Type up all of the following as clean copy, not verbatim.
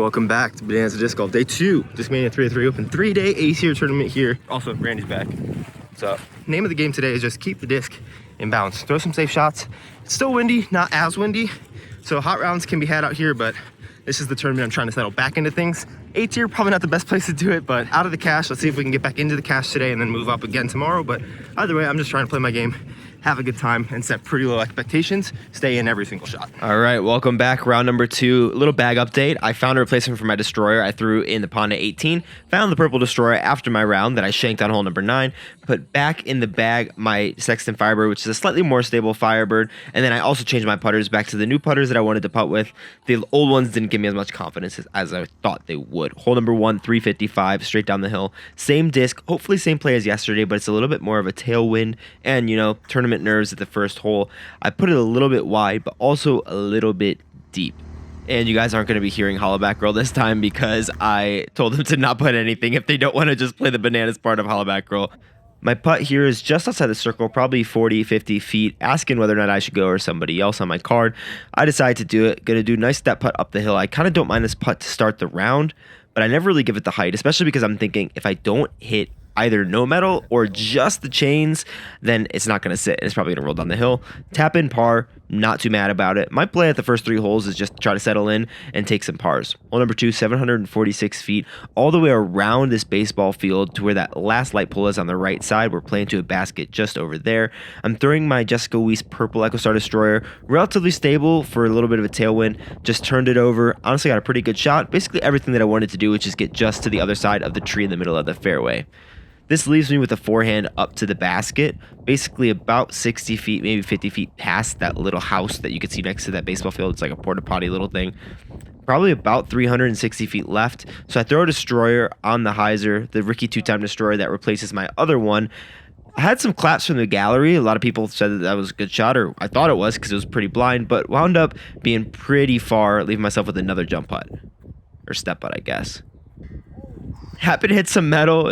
Welcome back to Bonanza Disc Golf Day 2, Discmania 3-3 Open 3-day ACR tournament here. Also, Randy's back. What's up? Name of the game today is just keep the disc in bounds. Throw some safe shots. It's still windy, not as windy, so hot rounds can be had out here, but this is the tournament I'm trying to settle back into things. A tier, probably not the best place to do it, but out of the cash. Let's see if we can get back into the cash today and then move up again tomorrow. But either way, I'm just trying to play my game, have a good time, and set pretty low expectations. Stay in every single shot. All right, welcome back. Round number 2, little bag update. I found a replacement for my destroyer. I threw in the pond at 18, found the purple destroyer after my round that I shanked on hole number 9, put back in the bag my Sexton Firebird, which is a slightly more stable Firebird, and then I also changed my putters back to the new putters that I wanted to putt with. The old ones didn't give me as much confidence as I thought they would. Hole number 1, 355, straight down the hill. Same disc, hopefully same play as yesterday, but it's a little bit more of a tailwind and, you know, tournament nerves at the first hole. I put it a little bit wide, but also a little bit deep. And you guys aren't going to be hearing Hollaback Girl this time because I told them to not put anything if they don't want to just play the bananas part of Hollaback Girl. My putt here is just outside the circle, probably 40, 50 feet, asking whether or not I should go or somebody else on my card. I decided to do it. Going to do a nice step putt up the hill. I kind of don't mind this putt to start the round, but I never really give it the height, especially because I'm thinking if I don't hit either no metal or just the chains, then it's not going to sit. It's probably going to roll down the hill. Tap in par, not too mad about it. My play at the first 3 holes is just try to settle in and take some pars. Hole number 2, 746 feet, all the way around this baseball field to where that last light pole is on the right side. We're playing to a basket just over there. I'm throwing my Jessica Weiss purple Echo Star Destroyer, relatively stable for a little bit of a tailwind. Just turned it over. Honestly, got a pretty good shot. Basically everything that I wanted to do, which is get just to the other side of the tree in the middle of the fairway. This leaves me with a forehand up to the basket, basically about 60 feet, maybe 50 feet past that little house that you can see next to that baseball field. It's like a porta potty little thing. Probably about 360 feet left. So I throw a destroyer on the hyzer, the Ricky 2-time destroyer that replaces my other one. I had some claps from the gallery. A lot of people said that was a good shot, or I thought it was because it was pretty blind, but wound up being pretty far, leaving myself with another jump putt, or step putt, I guess. Happy to hit some metal.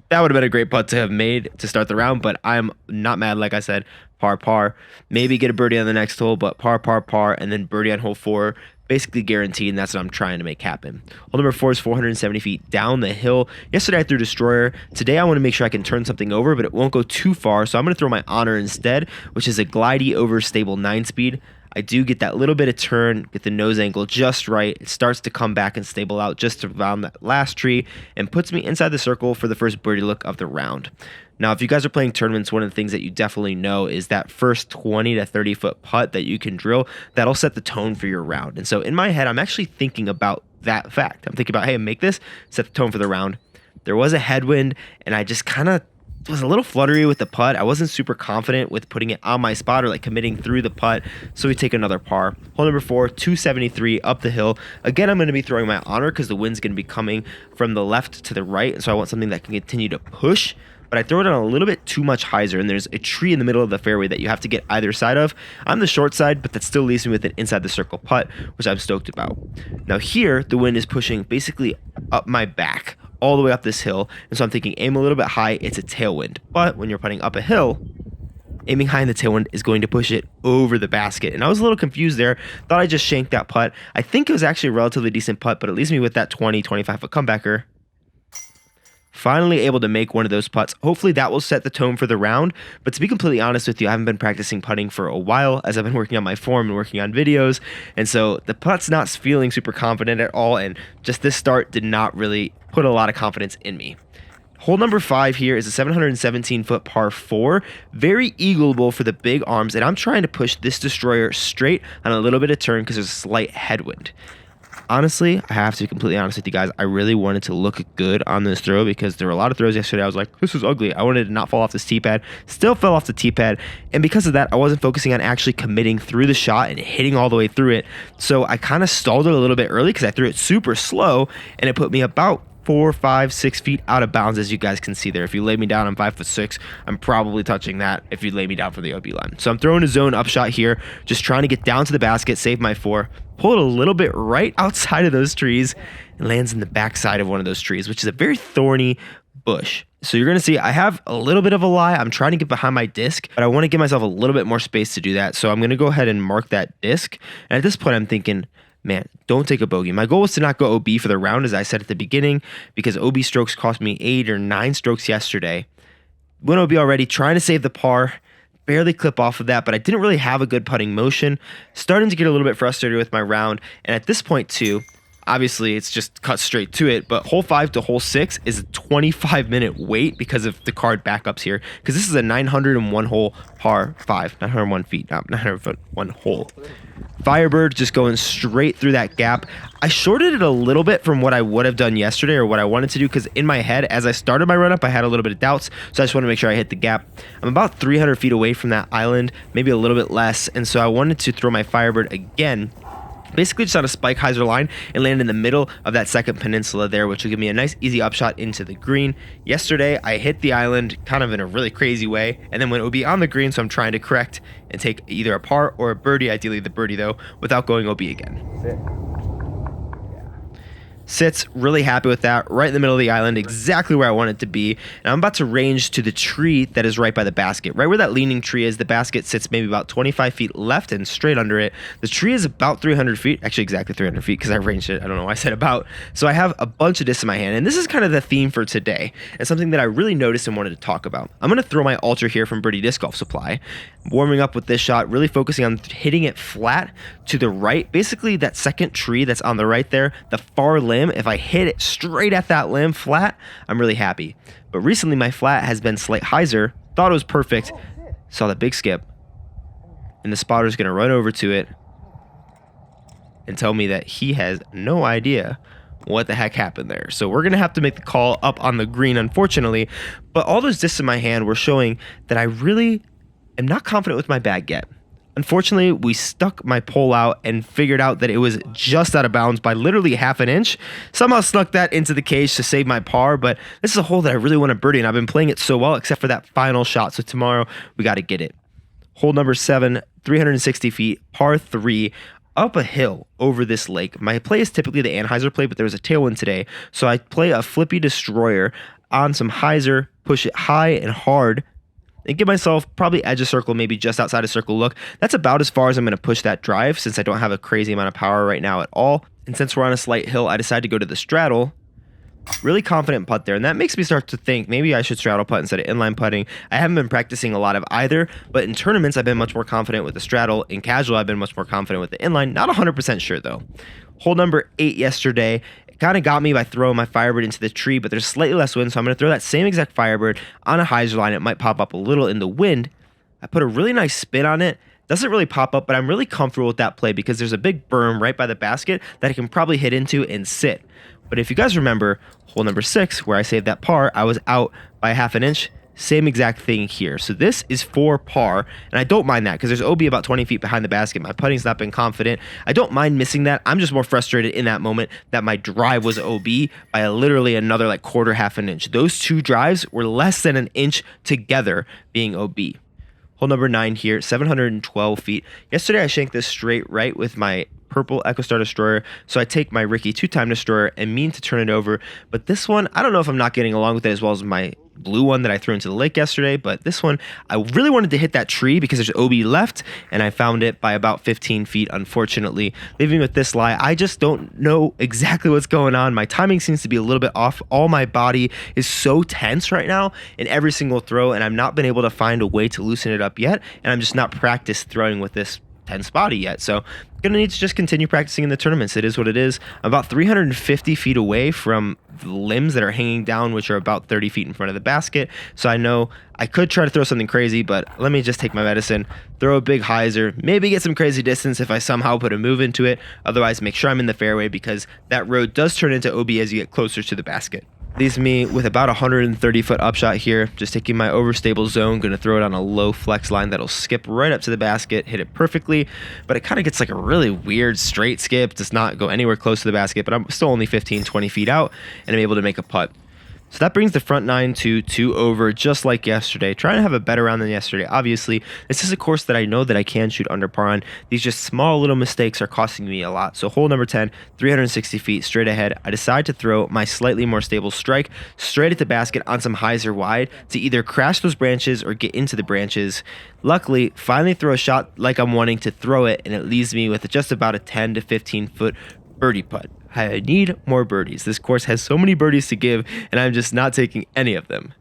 That would have been a great putt to have made to start the round, but I'm not mad. Like I said, par. Maybe get a birdie on the next hole, but par, and then birdie on hole 4. Basically guaranteed, and that's what I'm trying to make happen. Hole number 4 is 470 feet down the hill. Yesterday I threw destroyer. Today I want to make sure I can turn something over, but it won't go too far, so I'm going to throw my honor instead, which is a glidey over stable 9-speed. I do get that little bit of turn, get the nose angle just right. It starts to come back and stable out just around that last tree and puts me inside the circle for the first birdie look of the round. Now, if you guys are playing tournaments, one of the things that you definitely know is that first 20 to 30 foot putt that you can drill, that'll set the tone for your round. And so in my head, I'm actually thinking about that fact. I'm thinking about, hey, make this, set the tone for the round. There was a headwind, and I just kind of was a little fluttery with the putt. I wasn't super confident with putting it on my spot or like committing through the putt, so we take another par. Hole number 4, 273 up the hill. Again, I'm going to be throwing my honor because the wind's going to be coming from the left to the right, and so I want something that can continue to push, but I throw it on a little bit too much hyzer, and there's a tree in the middle of the fairway that you have to get either side of. I'm the short side, but that still leaves me with an inside the circle putt, which I'm stoked about. Now here, the wind is pushing basically up my back, all the way up this hill, and so I'm thinking aim a little bit high, it's a tailwind. But when you're putting up a hill, aiming high in the tailwind is going to push it over the basket. And I was a little confused there, thought I just shanked that putt. I think it was actually a relatively decent putt, but it leaves me with that 20, 25 foot comebacker. Finally able to make one of those putts. Hopefully that will set the tone for the round. But to be completely honest with you, I haven't been practicing putting for a while as I've been working on my form and working on videos. And so the putt's not feeling super confident at all. And just this start did not really put a lot of confidence in me. Hole number 5 here is a 717 foot par 4. Very eagleable for the big arms. And I'm trying to push this destroyer straight on a little bit of turn because there's a slight headwind. Honestly, I have to be completely honest with you guys. I really wanted to look good on this throw because there were a lot of throws yesterday. I was like, this is ugly. I wanted to not fall off this tee pad. Still fell off the tee pad. And because of that, I wasn't focusing on actually committing through the shot and hitting all the way through it. So I kind of stalled it a little bit early because I threw it super slow and it put me about 4, 5, 6 feet out of bounds, as you guys can see there. If you lay me down, I'm 5'6". I'm probably touching that if you lay me down from the OB line. So I'm throwing a zone upshot here, just trying to get down to the basket, save my 4. Pull it a little bit right outside of those trees and lands in the backside of one of those trees, which is a very thorny bush. So you're going to see I have a little bit of a lie. I'm trying to get behind my disc, but I want to give myself a little bit more space to do that. So I'm going to go ahead and mark that disc. And at this point, I'm thinking, man, don't take a bogey. My goal was to not go OB for the round, as I said at the beginning, because OB strokes cost me 8 or 9 strokes yesterday. Went OB already, trying to save the par. Barely clip off of that, but I didn't really have a good putting motion. Starting to get a little bit frustrated with my round. And at this point too, obviously it's just cut straight to it, but hole 5 to hole 6 is a 25-minute wait because of the card backups here. Because this is a 901 hole par 5, 901 feet, not 901 hole. Firebird just going straight through that gap. I shorted it a little bit from what I would have done yesterday or what I wanted to do, because in my head, as I started my run up, I had a little bit of doubts. So I just want to make sure I hit the gap. I'm about 300 feet away from that island, maybe a little bit less. And so I wanted to throw my Firebird again, basically just on a spike hyzer line, and land in the middle of that second peninsula there, which will give me a nice easy upshot into the green. Yesterday, I hit the island kind of in a really crazy way, and then went OB on the green, so I'm trying to correct and take either a par or a birdie, ideally the birdie though, without going OB again. Sits, really happy with that, right in the middle of the island, exactly where I want it to be. And I'm about to range to the tree that is right by the basket. Right where that leaning tree is, the basket sits maybe about 25 feet left and straight under it. The tree is about 300 feet, actually exactly 300 feet because I ranged it. I don't know why I said about. So I have a bunch of discs in my hand, and this is kind of the theme for today. It's something that I really noticed and wanted to talk about. I'm going to throw my Ultra here from Birdie Disc Golf Supply. Warming up with this shot, really focusing on hitting it flat to the right. Basically that second tree that's on the right there, the far limb, if I hit it straight at that limb flat, I'm really happy. But recently my flat has been slight hyzer, thought it was perfect, saw the big skip, and the spotter's gonna run over to it and tell me that he has no idea what the heck happened there. So we're gonna have to make the call up on the green, unfortunately. But all those discs in my hand were showing that I really am not confident with my bag yet. Unfortunately, we stuck my pole out and figured out that it was just out of bounds by literally half an inch. Somehow snuck that into the cage to save my par, but this is a hole that I really want to birdie, and I've been playing it so well except for that final shot. So tomorrow, we got to get it. Hole number 7, 360 feet, par 3, up a hill over this lake. My play is typically the Anheuser play, but there was a tailwind today. So I play a flippy destroyer on some hyzer, push it high and hard, and give myself probably edge of circle, maybe just outside of circle look. That's about as far as I'm going to push that drive, since I don't have a crazy amount of power right now at all. And since we're on a slight hill, I decided to go to the straddle. Really confident putt there, and that makes me start to think maybe I should straddle putt instead of inline putting. I haven't been practicing a lot of either, but in tournaments I've been much more confident with the straddle. In casual I've been much more confident with the inline. Not 100% sure though. Hole number 8 yesterday, kind of got me by throwing my Firebird into the tree, but there's slightly less wind, so I'm going to throw that same exact Firebird on a hyzer line. It might pop up a little in the wind. I put a really nice spin on it. Doesn't really pop up, but I'm really comfortable with that play because there's a big berm right by the basket that I can probably hit into and sit. But if you guys remember, hole number 6, where I saved that par, I was out by half an inch. Same exact thing here. So this is for par, and I don't mind that because there's OB about 20 feet behind the basket. My putting's not been confident. I don't mind missing that. I'm just more frustrated in that moment that my drive was OB by literally another like quarter, half an inch. Those two drives were less than an inch together being OB. Hole number 9 here, 712 feet. Yesterday I shanked this straight right with my purple EchoStar Destroyer, so I take my Ricky 2-time Destroyer and mean to turn it over, but this one, I don't know if I'm not getting along with it as well as my blue one that I threw into the lake yesterday, but this one, I really wanted to hit that tree because there's OB left, and I found it by about 15 feet, unfortunately. Leaving with this lie, I just don't know exactly what's going on. My timing seems to be a little bit off. All my body is so tense right now in every single throw, and I've not been able to find a way to loosen it up yet, and I'm just not practiced throwing with this tense body yet, so gonna need to just continue practicing in the tournaments. It is what it is. I'm about 350 feet away from the limbs that are hanging down, which are about 30 feet in front of the basket, so I know I could try to throw something crazy, but let me just take my medicine, throw a big hyzer, maybe get some crazy distance if I somehow put a move into it. Otherwise, make sure I'm in the fairway because that road does turn into OB as you get closer to the basket. Leaves me with about 130 foot upshot here, just taking my overstable zone, going to throw it on a low flex line that'll skip right up to the basket, hit it perfectly, but it kind of gets like a really weird straight skip, does not go anywhere close to the basket, but I'm still only 15, 20 feet out, and I'm able to make a putt. So that brings the front nine to 2 over, just like yesterday. Trying to have a better round than yesterday. Obviously, this is a course that I know that I can shoot under par on. These just small little mistakes are costing me a lot. So hole number 10, 360 feet straight ahead. I decide to throw my slightly more stable strike straight at the basket on some hyzer wide to either crash those branches or get into the branches. Luckily, finally throw a shot like I'm wanting to throw it, and it leaves me with just about a 10 to 15 foot birdie putt. I need more birdies. This course has so many birdies to give, and I'm just not taking any of them.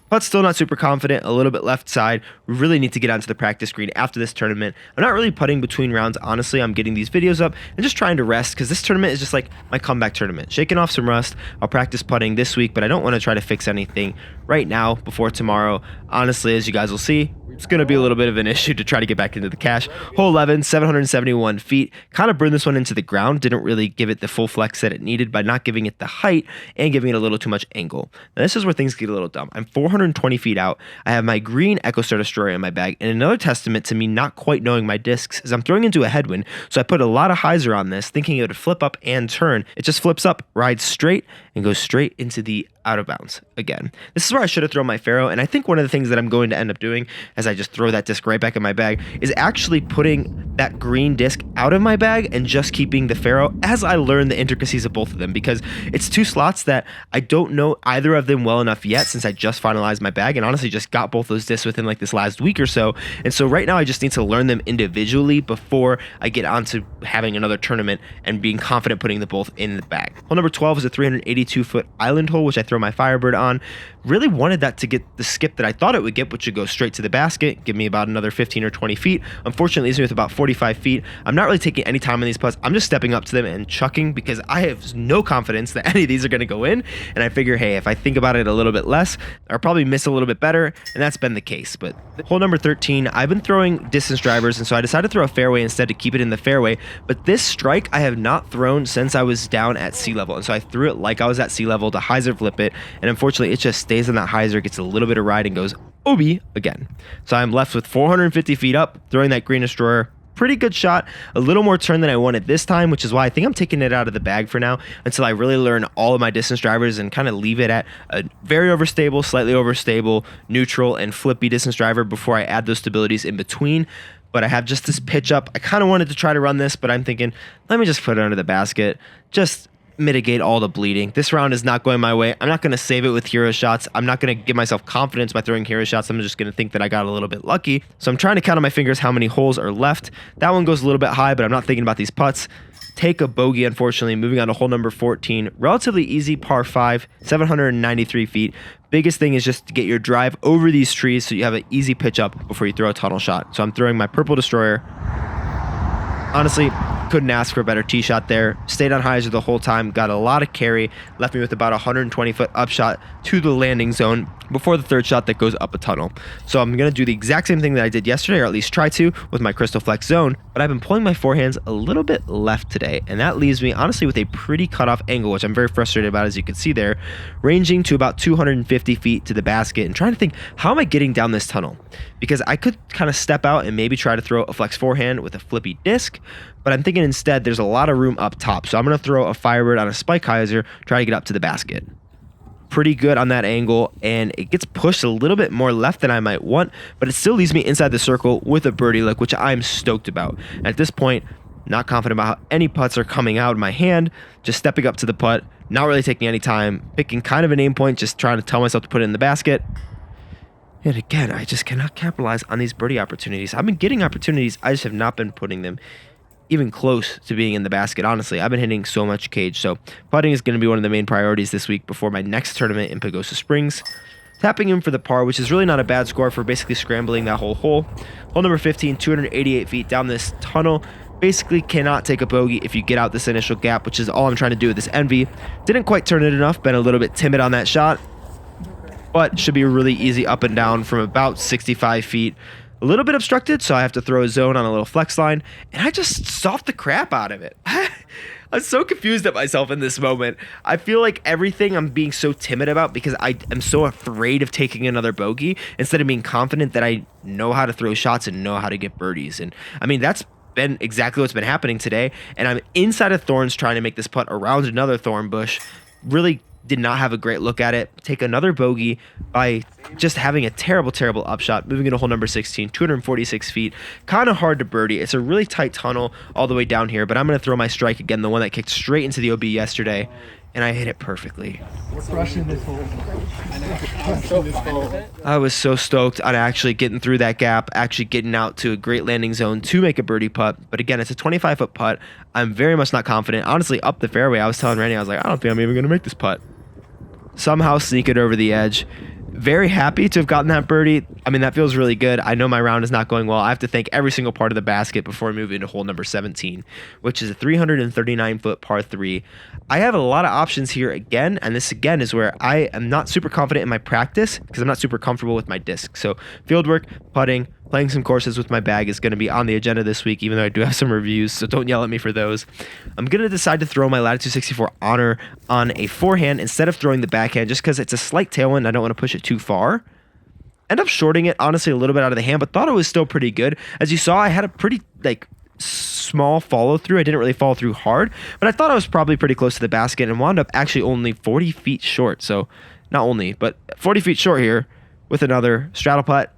But still not super confident, a little bit left side. We really need to get onto the practice green after this tournament. I'm not really putting between rounds, honestly. I'm getting these videos up and just trying to rest because this tournament is just like my comeback tournament. Shaking off some rust. I'll practice putting this week, but I don't want to try to fix anything right now before tomorrow. Honestly, as you guys will see, it's going to be a little bit of an issue to try to get back into the cash. Hole 11, 771 feet. Kind of burned this one into the ground. Didn't really give it the full flex that it needed by not giving it the height and giving it a little too much angle. Now, this is where things get a little dumb. I'm 420 feet out. I have my green Echo Star Destroyer in my bag. And another testament to me not quite knowing my discs is I'm throwing into a headwind. So I put a lot of hyzer on this, thinking it would flip up and turn. It just flips up, rides straight, and goes straight into the out of bounds again. This is where I should have thrown my Faro, and I think one of the things that I'm going to end up doing as I just throw that disc right back in my bag is actually putting that green disc out of my bag and just keeping the Faro as I learn the intricacies of both of them, because it's two slots that I don't know either of them well enough yet since I just finalized my bag and honestly just got both those discs within like this last week or so. And so right now I just need to learn them individually before I get onto having another tournament and being confident putting them both in the bag. Hole number 12 is a 382 foot island hole, which I throw my Firebird on. Really wanted that to get the skip that I thought it would get, which would go straight to the basket, give me about another 15 or 20 feet. Unfortunately, it leaves me with about 45 feet. I'm not really taking any time on these putts. I'm just stepping up to them and chucking because I have no confidence that any of these are going to go in. And I figure, hey, if I think about it a little bit less, I'll probably miss a little bit better. And that's been the case. But hole number 13, I've been throwing distance drivers, and so I decided to throw a fairway instead to keep it in the fairway. But this strike I have not thrown since I was down at sea level. And so I threw it like I was at sea level to hyzer flip it. And unfortunately, it just stays in that hyzer, gets a little bit of ride, and goes OB again. So I'm left with 450 feet up, throwing that green destroyer. Pretty good shot, a little more turn than I wanted this time, which is why I think I'm taking it out of the bag for now until I really learn all of my distance drivers and kind of leave it at a very overstable, slightly overstable, neutral, and flippy distance driver before I add those stabilities in between. But I have just this pitch up. I kind of wanted to try to run this, but I'm thinking, let me just put it under the basket. Just mitigate all the bleeding. This round is not going my way. I'm not going to save it with hero shots. I'm not going to give myself confidence by throwing hero shots. I'm just going to think that I got a little bit lucky. So I'm trying to count on my fingers how many holes are left. That one goes a little bit high, but I'm not thinking about these putts. Take a bogey, unfortunately. Moving on to hole number 14. Relatively easy par 5, 793 feet. Biggest thing is just to get your drive over these trees so you have an easy pitch up before you throw a tunnel shot. So I'm throwing my purple destroyer. Honestly, couldn't ask for a better tee shot there. Stayed on hyzer the whole time, got a lot of carry, left me with about a 120-foot upshot to the landing zone before the third shot that goes up a tunnel. So I'm going to do the exact same thing that I did yesterday, or at least try to, with my Crystal Flex zone, but I've been pulling my forehands a little bit left today, and that leaves me, honestly, with a pretty cutoff angle, which I'm very frustrated about, as you can see there, ranging to about 250 feet to the basket, and trying to think, how am I getting down this tunnel? Because I could kind of step out and maybe try to throw a flex forehand with a flippy disc, but I'm thinking instead there's a lot of room up top. So I'm going to throw a Firebird on a spike hyzer, try to get up to the basket. Pretty good on that angle, and it gets pushed a little bit more left than I might want, but it still leaves me inside the circle with a birdie look, which I'm stoked about. And at this point, not confident about how any putts are coming out of my hand, just stepping up to the putt, not really taking any time, picking kind of an aim point, just trying to tell myself to put it in the basket. And again, I just cannot capitalize on these birdie opportunities. I've been getting opportunities, I just have not been putting them even close to being in the basket. Honestly, I've been hitting so much cage. So putting is going to be one of the main priorities this week before my next tournament in Pagosa Springs. Tapping in for the par, which is really not a bad score for basically scrambling that whole hole. Hole number 15, 288 feet down this tunnel. Basically cannot take a bogey if you get out this initial gap, which is all I'm trying to do with this Envy. Didn't quite turn it enough, been a little bit timid on that shot, but should be really easy up and down from about 65 feet. A little bit obstructed, so I have to throw a zone on a little flex line, and I just soft the crap out of it. I'm so confused at myself in this moment. I feel like everything I'm being so timid about because I am so afraid of taking another bogey instead of being confident that I know how to throw shots and know how to get birdies. And I mean, that's been exactly what's been happening today, and I'm inside of thorns trying to make this putt around another thorn bush. Really did not have a great look at it. Take another bogey by just having a terrible upshot, moving into hole number 16, 246 feet. Kind of hard to birdie. It's a really tight tunnel all the way down here, but I'm going to throw my strike again, the one that kicked straight into the OB yesterday, and I hit it perfectly. We're crushing this hole. I was so stoked on actually getting through that gap, actually getting out to a great landing zone to make a birdie putt. But again, it's a 25-foot putt. I'm very much not confident. Honestly, up the fairway, I was telling Randy, I was like, I don't think I'm even going to make this putt. Somehow sneak it over the edge. Very happy to have gotten that birdie. I mean, that feels really good. I know my round is not going well. I have to thank every single part of the basket before we move into hole number 17, which is a 339-foot par 3. I have a lot of options here again, and this again is where I am not super confident in my practice because I'm not super comfortable with my disc. So field work, putting, playing some courses with my bag is going to be on the agenda this week, even though I do have some reviews, so don't yell at me for those. I'm going to decide to throw my Latitude 64 Honor on a forehand instead of throwing the backhand just because it's a slight tailwind. I don't want to push it too far. End up shorting it, honestly, a little bit out of the hand, but thought it was still pretty good. As you saw, I had a pretty, small follow through. I didn't really follow through hard, but I thought I was probably pretty close to the basket and wound up actually only 40 feet short. So not only, but 40 feet short here with another straddle putt.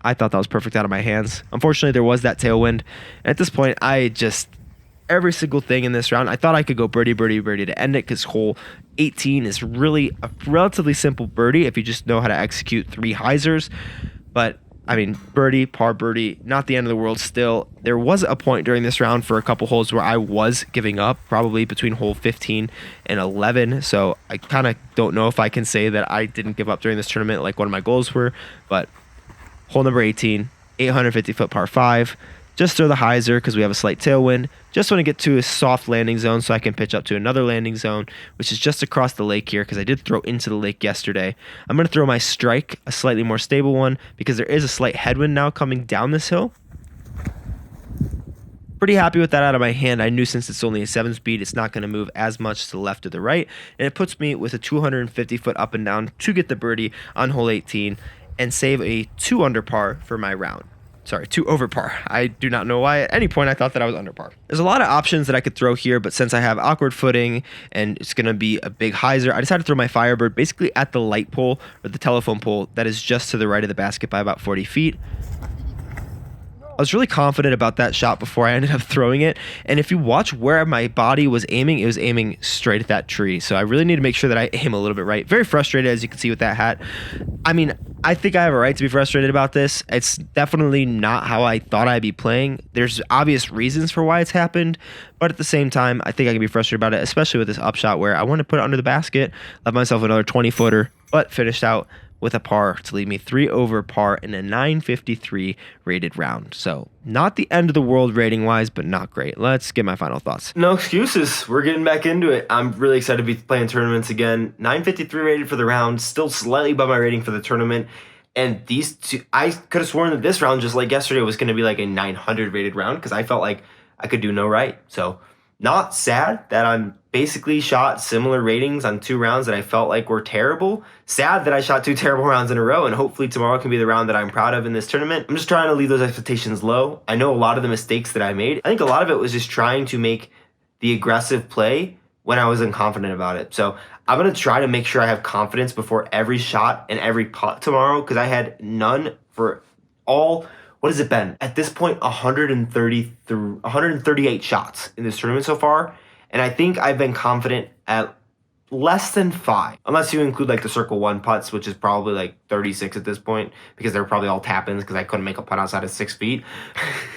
I thought that was perfect out of my hands. Unfortunately, there was that tailwind. And at this point, every single thing in this round, I thought I could go birdie to end it because hole 18 is really a relatively simple birdie if you just know how to execute 3 hyzers. But I mean, birdie, par birdie, not the end of the world still. There was a point during this round for a couple holes where I was giving up, probably between hole 15 and 11. So I kind of don't know if I can say that I didn't give up during this tournament like one of my goals were. But hole number 18, 850-foot par 5. Just throw the hyzer because we have a slight tailwind. Just want to get to a soft landing zone so I can pitch up to another landing zone, which is just across the lake here because I did throw into the lake yesterday. I'm going to throw my strike, a slightly more stable one, because there is a slight headwind now coming down this hill. Pretty happy with that out of my hand. I knew since it's only a 7-speed, it's not going to move as much to the left or the right. And it puts me with a 250-foot up and down to get the birdie on hole 18 and save a 2 under par for my round. Sorry, 2 over par. I do not know why at any point I thought that I was under par. There's a lot of options that I could throw here, but since I have awkward footing and it's going to be a big hyzer, I decided to throw my Firebird basically at the light pole or the telephone pole that is just to the right of the basket by about 40 feet. I was really confident about that shot before I ended up throwing it. And if you watch where my body was aiming, it was aiming straight at that tree. So I really need to make sure that I aim a little bit right. Very frustrated, as you can see with that hat. I mean, I think I have a right to be frustrated about this. It's definitely not how I thought I'd be playing. There's obvious reasons for why it's happened. But at the same time, I think I can be frustrated about it, especially with this upshot where I want to put it under the basket, left myself another 20-footer, but finished out with a par to leave me 3 over par in a 953 rated round. So not the end of the world rating wise, but not great. Let's get my final thoughts. No excuses. We're getting back into it. I'm really excited to be playing tournaments again. 953 rated for the round, still slightly above my rating for the tournament. And these two, I could have sworn that this round, just like yesterday, was going to be like a 900 rated round because I felt like I could do no right. So not sad that I'm basically shot similar ratings on 2 rounds that I felt like were terrible. Sad that I shot 2 terrible rounds in a row, and hopefully tomorrow can be the round that I'm proud of in this tournament. I'm just trying to leave those expectations low. I know a lot of the mistakes that I made. I think a lot of it was just trying to make the aggressive play when I wasn't confident about it. So I'm going to try to make sure I have confidence before every shot and every putt tomorrow because I had none for all... What has it been? At this point, 138 shots in this tournament so far. And I think I've been confident at less than 5. Unless you include like the circle 1 putts, which is probably like 36 at this point. Because they're probably all tap-ins because I couldn't make a putt outside of 6 feet.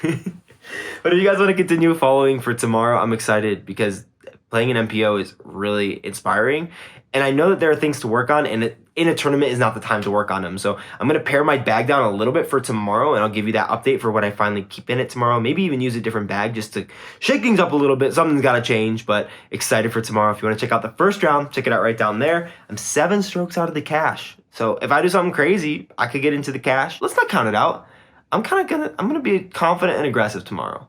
But if you guys want to continue following for tomorrow, I'm excited because playing an MPO is really inspiring. And I know that there are things to work on, and in a tournament is not the time to work on them. So I'm going to pare my bag down a little bit for tomorrow, and I'll give you that update for what I finally keep in it tomorrow. Maybe even use a different bag just to shake things up a little bit. Something's got to change, but excited for tomorrow. If you want to check out the first round, check it out right down there. I'm 7 strokes out of the cash. So if I do something crazy, I could get into the cash. Let's not count it out. I'm gonna be confident and aggressive tomorrow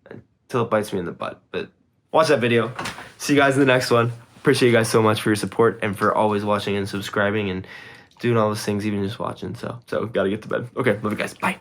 until it bites me in the butt. But watch that video. See you guys in the next one. Appreciate you guys so much for your support and for always watching and subscribing and doing all those things, even just watching. So gotta get to bed. Okay, love you guys. Bye.